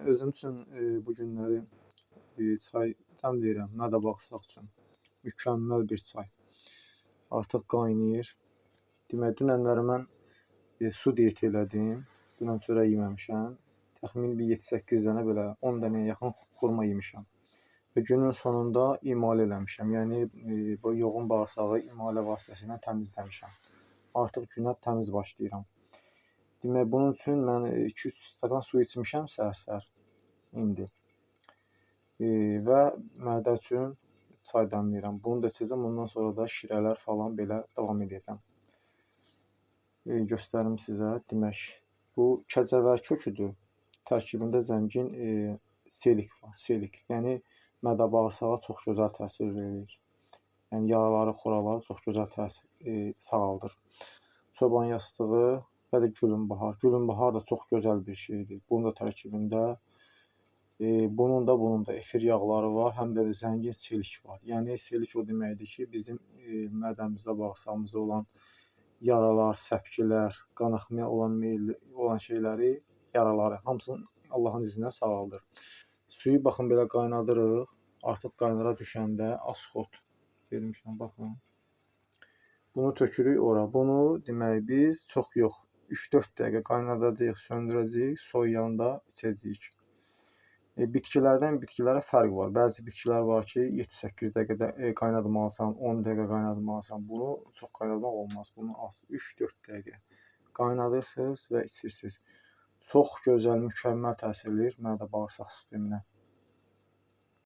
özüm üçün bu günləri çay dəmləyirəm mədə-bağırsaq üçün. Mükəmməl bir çay. Artıq qaynayır. Demək, dünənləri mən su diyeti elədim. Dünən çörək yeməmişəm. Təxmin bir 7-8 dənə belə 10 dənəyə yaxın xurma yemişəm. Və günün sonunda imal eləmişəm. Yəni bu yoğun bağırsağı imalə vasitəsilə təmizləmişəm. Artıq günə təmiz başlayıram. Demək, bunun üçün mən 2-3 stəkan su içmişəm səhər-səhər indi. Və mədə üçün çay dəmləyirəm. Bunu da içəcəm, ondan sonra da şirələr falan belə davam edəcəm. Göstərim sizə. Demək, bu kəcəvər köküdür. Tərkibində zəngin selik var. Selik. Yəni mədə-bağırsağa çox gözəl təsir edir. Yəni yaraları, xoraları çox gözəl sağaldır. Çoban yastığı və də gülünbahar. Gülünbahar da çox gözəl bir şeydir. Bunun da tərkibində bunun da efir yağları var, həm də zəngin selik var. Yəni selik o deməkdir ki, bizim mədəmizdə, bağırsağımızda olan yaralar, səpkilər, qanaxmaya olan meyilli olan şeyləri, yaraları hamısını Allahın izni ilə sağaldır. Suyu baxın belə qaynadırıq. Artıq qaynara düşəndə asxot vermişəm, baxın. Bunu tökürük ora. Bunu demək biz çox yox, 3-4 dəqiqə qaynadacağıq, söndürəcəyik, soyuyanda içəcəyik. Bitkilərdən bitkilərə fərq var. Bəzi bitkilər var ki, 7-8 dəqiqədə qaynatmalısan, 10 dəqiqə qaynatmalısan. Bunu çox qaynatmaq olmaz. Bunu az 3-4 dəqiqə qaynadırsınız və içirsiniz. Çox gözəl, mükəmməl təsir edir mədə-bağırsaq sisteminə.